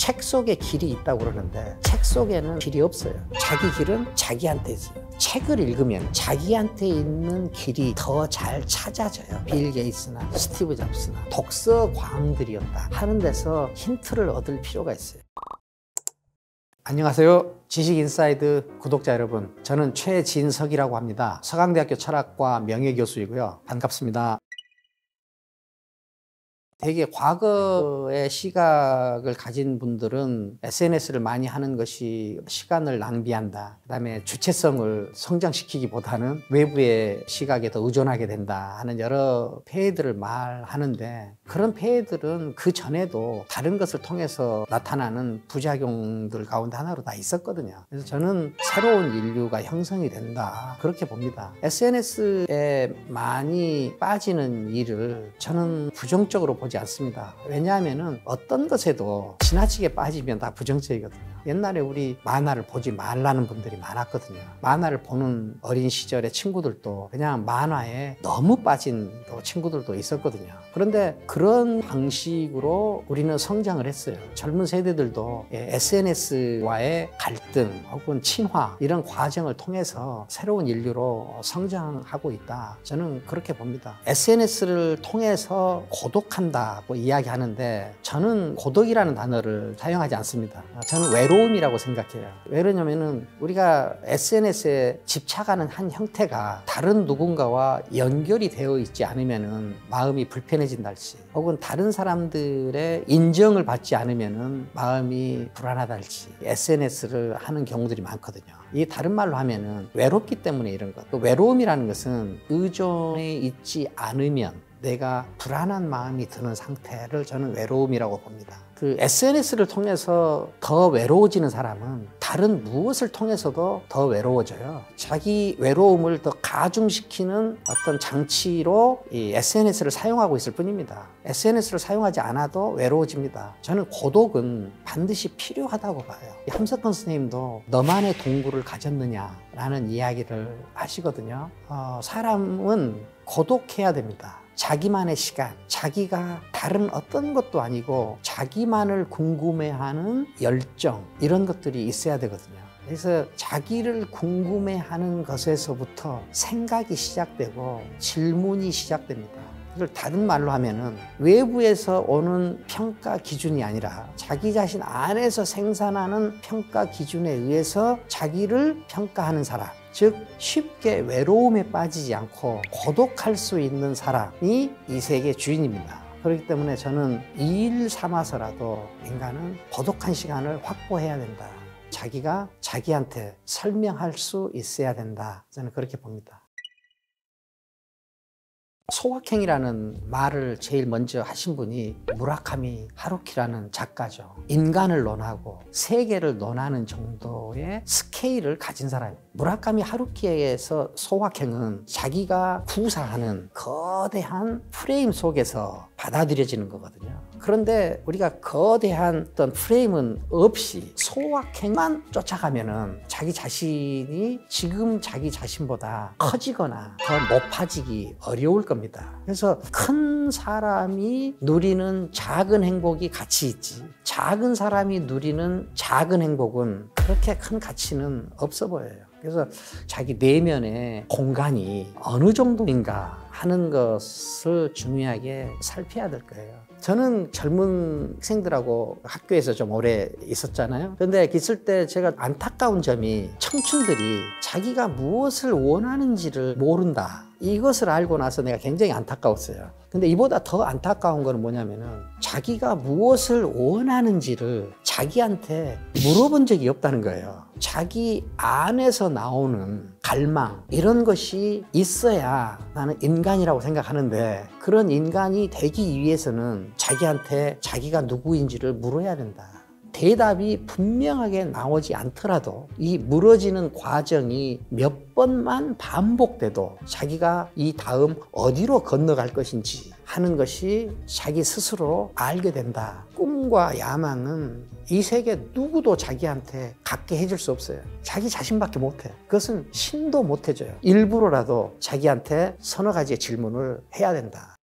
책 속에 길이 있다고 그러는데 책 속에는 길이 없어요. 자기 길은 자기한테 있어요. 책을 읽으면 자기한테 있는 길이 더 잘 찾아져요. 빌 게이츠나 스티브 잡스나 독서 광들이었다 하는 데서 힌트를 얻을 필요가 있어요. 안녕하세요. 지식인사이드 구독자 여러분, 저는 최진석이라고 합니다. 서강대학교 철학과 명예교수이고요. 반갑습니다. 되게 과거의 시각을 가진 분들은 SNS를 많이 하는 것이 시간을 낭비한다. 그다음에 주체성을 성장시키기보다는 외부의 시각에 더 의존하게 된다 하는 여러 폐해들을 말하는데, 그런 폐해들은 그 전에도 다른 것을 통해서 나타나는 부작용들 가운데 하나로 다 있었거든요. 그래서 저는 새로운 인류가 형성이 된다, 그렇게 봅니다. SNS에 많이 빠지는 일을 저는 부정적으로 보지 않습니다. 왜냐하면 어떤 것에도 지나치게 빠지면 다 부정적이거든요. 옛날에 우리 만화를 보지 말라는 분들이 많았거든요. 만화를 보는 어린 시절의 친구들도 그냥 만화에 너무 빠진 친구들도 있었거든요. 그런데 그런 방식으로 우리는 성장을 했어요. 젊은 세대들도 SNS와의 갈등 혹은 친화, 이런 과정을 통해서 새로운 인류로 성장하고 있다, 저는 그렇게 봅니다. SNS를 통해서 고독한다고 이야기하는데 저는 고독이라는 단어를 사용하지 않습니다. 저는 외로움이라고 생각해요. 왜냐면은 우리가 SNS에 집착하는 한 형태가 다른 누군가와 연결이 되어 있지 않으면은 마음이 불편해진달지, 혹은 다른 사람들의 인정을 받지 않으면은 마음이 불안하달지 SNS를 하는 경우들이 많거든요. 이 다른 말로 하면은 외롭기 때문에 이런 것. 또 외로움이라는 것은 의존해 있지 않으면 내가 불안한 마음이 드는 상태를 저는 외로움이라고 봅니다. 그 SNS를 통해서 더 외로워지는 사람은 다른 무엇을 통해서도 더 외로워져요. 자기 외로움을 더 가중시키는 어떤 장치로 이 SNS를 사용하고 있을 뿐입니다. SNS를 사용하지 않아도 외로워집니다. 저는 고독은 반드시 필요하다고 봐요. 함석헌 선생님도 너만의 동굴을 가졌느냐라는 이야기를 하시거든요. 사람은 고독해야 됩니다. 자기만의 시간, 자기가 다른 어떤 것도 아니고 자기만을 궁금해하는 열정, 이런 것들이 있어야 되거든요. 그래서 자기를 궁금해하는 것에서부터 생각이 시작되고 질문이 시작됩니다. 이걸 다른 말로 하면은 외부에서 오는 평가 기준이 아니라 자기 자신 안에서 생산하는 평가 기준에 의해서 자기를 평가하는 사람, 즉 쉽게 외로움에 빠지지 않고 고독할 수 있는 사람이 이 세계의 주인입니다. 그렇기 때문에 저는 이 일 삼아서라도 인간은 고독한 시간을 확보해야 된다. 자기가 자기한테 설명할 수 있어야 된다. 저는 그렇게 봅니다. 소확행이라는 말을 제일 먼저 하신 분이 무라카미 하루키라는 작가죠. 인간을 논하고 세계를 논하는 정도의 스케일을 가진 사람이에요. 무라카미 하루키에서 소확행은 자기가 구사하는 거대한 프레임 속에서 받아들여지는 거거든요. 그런데 우리가 거대한 어떤 프레임은 없이 소확행만 쫓아가면은 자기 자신이 지금 자기 자신보다 커지거나 더 높아지기 어려울 겁니다. 그래서 큰 사람이 누리는 작은 행복이 가치 있지, 작은 사람이 누리는 작은 행복은 그렇게 큰 가치는 없어 보여요. 그래서 자기 내면의 공간이 어느 정도인가 하는 것을 중요하게 살펴야 될 거예요. 저는 젊은 학생들하고 학교에서 좀 오래 있었잖아요. 그런데 있을 때 제가 안타까운 점이 청춘들이 자기가 무엇을 원하는지를 모른다, 이것을 알고 나서 내가 굉장히 안타까웠어요. 근데 이보다 더 안타까운 거는 뭐냐면은 자기가 무엇을 원하는지를 자기한테 물어본 적이 없다는 거예요. 자기 안에서 나오는 갈망, 이런 것이 있어야 나는 인간이라고 생각하는데, 그런 인간이 되기 위해서는 자기한테 자기가 누구인지를 물어야 된다. 대답이 분명하게 나오지 않더라도 이 물어지는 과정이 몇 번만 반복돼도 자기가 이 다음 어디로 건너갈 것인지 하는 것이 자기 스스로 알게 된다. 꿈과 야망은 이 세계 누구도 자기한테 갖게 해줄 수 없어요. 자기 자신밖에 못해. 그것은 신도 못 해줘요. 일부러라도 자기한테 서너 가지의 질문을 해야 된다.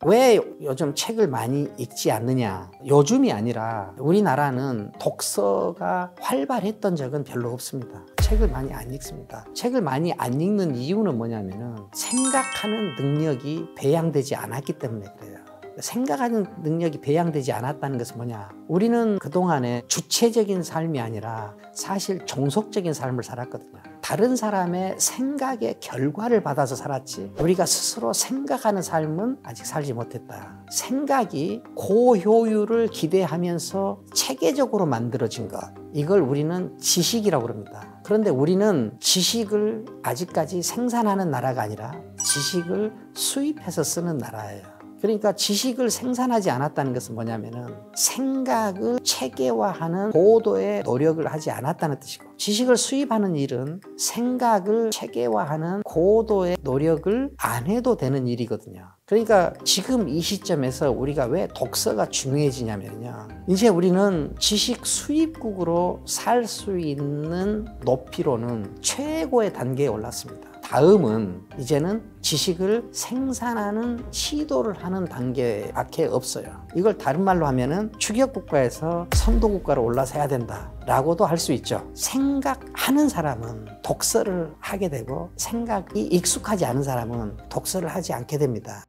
왜 요즘 책을 많이 읽지 않느냐? 요즘이 아니라 우리나라는 독서가 활발했던 적은 별로 없습니다. 책을 많이 안 읽습니다. 책을 많이 안 읽는 이유는 뭐냐면은 생각하는 능력이 배양되지 않았기 때문에 그래요. 생각하는 능력이 배양되지 않았다는 것은 뭐냐? 우리는 그동안에 주체적인 삶이 아니라 사실 종속적인 삶을 살았거든요. 다른 사람의 생각의 결과를 받아서 살았지 우리가 스스로 생각하는 삶은 아직 살지 못했다. 생각이 고효율을 기대하면서 체계적으로 만들어진 것, 이걸 우리는 지식이라고 합니다. 그런데 우리는 지식을 아직까지 생산하는 나라가 아니라 지식을 수입해서 쓰는 나라예요. 그러니까 지식을 생산하지 않았다는 것은 뭐냐면은 생각을 체계화하는 고도의 노력을 하지 않았다는 뜻이고, 지식을 수입하는 일은 생각을 체계화하는 고도의 노력을 안 해도 되는 일이거든요. 그러니까 지금 이 시점에서 우리가 왜 독서가 중요해지냐면요, 이제 우리는 지식 수입국으로 살 수 있는 높이로는 최고의 단계에 올랐습니다. 다음은 이제는 지식을 생산하는 시도를 하는 단계밖에 없어요. 이걸 다른 말로 하면은 추격국가에서 선도국가로 올라서야 된다라고도 할 수 있죠. 생각하는 사람은 독서를 하게 되고 생각이 익숙하지 않은 사람은 독서를 하지 않게 됩니다.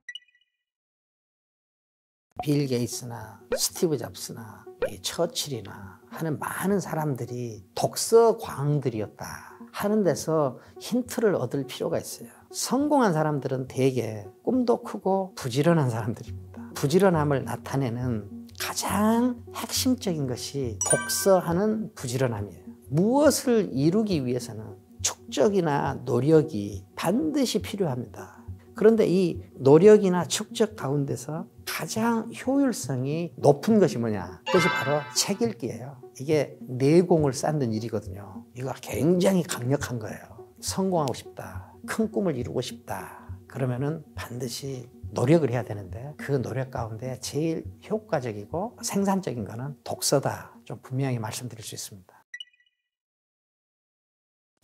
빌 게이츠나 스티브 잡스나 처칠이나 하는 많은 사람들이 독서 광들이었다 하는 데서 힌트를 얻을 필요가 있어요. 성공한 사람들은 대개 꿈도 크고 부지런한 사람들입니다. 부지런함을 나타내는 가장 핵심적인 것이 독서하는 부지런함이에요. 무엇을 이루기 위해서는 축적이나 노력이 반드시 필요합니다. 그런데 이 노력이나 축적 가운데서 가장 효율성이 높은 것이 뭐냐? 그것이 바로 책 읽기예요. 이게 내공을 쌓는 일이거든요. 이거 굉장히 강력한 거예요. 성공하고 싶다, 큰 꿈을 이루고 싶다, 그러면은 반드시 노력을 해야 되는데 그 노력 가운데 제일 효과적이고 생산적인 거는 독서다, 좀 분명히 말씀드릴 수 있습니다.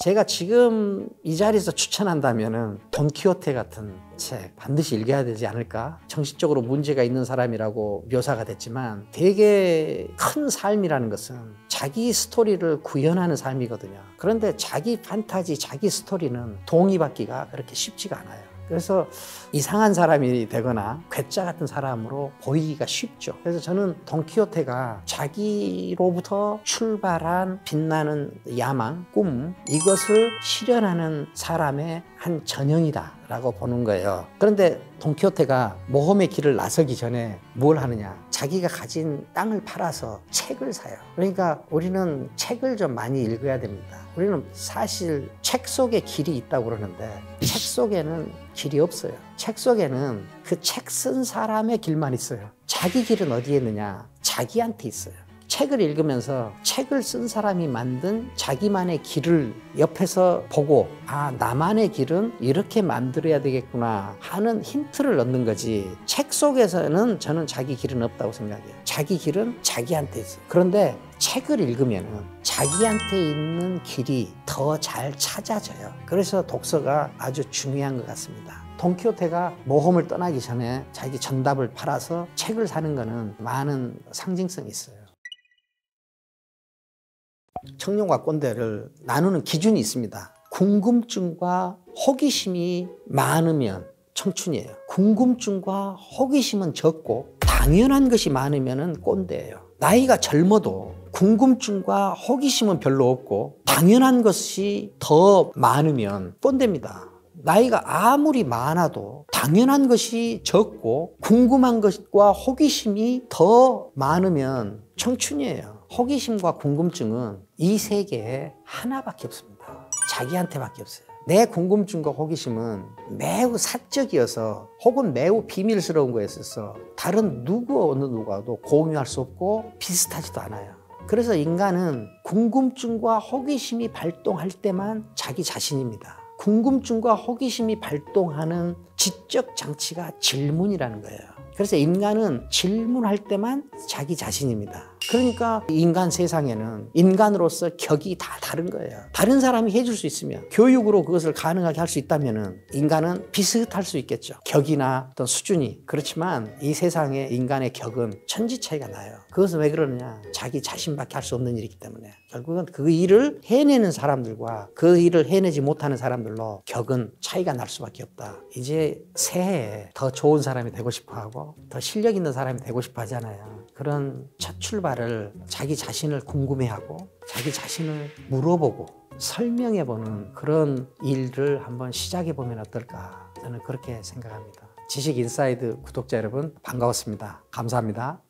제가 지금 이 자리에서 추천한다면은 돈키호테 같은 책 반드시 읽어야 되지 않을까? 정신적으로 문제가 있는 사람이라고 묘사가 됐지만 되게 큰 삶이라는 것은 자기 스토리를 구현하는 삶이거든요. 그런데 자기 판타지, 자기 스토리는 동의받기가 그렇게 쉽지가 않아요. 그래서 이상한 사람이 되거나 괴짜 같은 사람으로 보이기가 쉽죠. 그래서 저는 돈키호테가 자기로부터 출발한 빛나는 야망, 꿈, 이것을 실현하는 사람의 한 전형이다 라고 보는 거예요. 그런데 돈키호테가 모험의 길을 나서기 전에 뭘 하느냐? 자기가 가진 땅을 팔아서 책을 사요. 그러니까 우리는 책을 좀 많이 읽어야 됩니다. 우리는 사실 책 속에 길이 있다고 그러는데 책 속에는 길이 없어요. 책 속에는 그 책 쓴 사람의 길만 있어요. 자기 길은 어디에 있느냐? 자기한테 있어요. 책을 읽으면서 책을 쓴 사람이 만든 자기만의 길을 옆에서 보고, 아, 나만의 길은 이렇게 만들어야 되겠구나 하는 힌트를 얻는 거지, 책 속에서는 저는 자기 길은 없다고 생각해요. 자기 길은 자기한테 있어요. 그런데 책을 읽으면 자기한테 있는 길이 더 잘 찾아져요. 그래서 독서가 아주 중요한 것 같습니다. 돈키호테가 모험을 떠나기 전에 자기 전답을 팔아서 책을 사는 거는 많은 상징성이 있어요. 청룡과 꼰대를 나누는 기준이 있습니다. 궁금증과 호기심이 많으면 청춘이에요. 궁금증과 호기심은 적고 당연한 것이 많으면 꼰대예요. 나이가 젊어도 궁금증과 호기심은 별로 없고 당연한 것이 더 많으면 꼰대입니다. 나이가 아무리 많아도 당연한 것이 적고 궁금한 것과 호기심이 더 많으면 청춘이에요. 호기심과 궁금증은 이 세계에 하나밖에 없습니다. 자기한테밖에 없어요. 내 궁금증과 호기심은 매우 사적이어서 혹은 매우 비밀스러운 거였어서 다른 어느 누구와도 공유할 수 없고 비슷하지도 않아요. 그래서 인간은 궁금증과 호기심이 발동할 때만 자기 자신입니다. 궁금증과 호기심이 발동하는 지적 장치가 질문이라는 거예요. 그래서 인간은 질문할 때만 자기 자신입니다. 그러니까 인간 세상에는 인간으로서 격이 다 다른 거예요. 다른 사람이 해줄 수 있으면, 교육으로 그것을 가능하게 할 수 있다면 인간은 비슷할 수 있겠죠. 격이나 어떤 수준이. 그렇지만 이 세상에 인간의 격은 천지 차이가 나요. 그것은 왜 그러느냐? 자기 자신밖에 할 수 없는 일이기 때문에. 결국은 그 일을 해내는 사람들과 그 일을 해내지 못하는 사람들로 격은 차이가 날 수밖에 없다. 이제 새해에 더 좋은 사람이 되고 싶어하고 더 실력 있는 사람이 되고 싶어 하잖아요. 그런 첫 출발을 자기 자신을 궁금해하고 자기 자신을 물어보고 설명해보는 그런 일을 한번 시작해보면 어떨까, 저는 그렇게 생각합니다. 지식인사이드 구독자 여러분, 반가웠습니다. 감사합니다.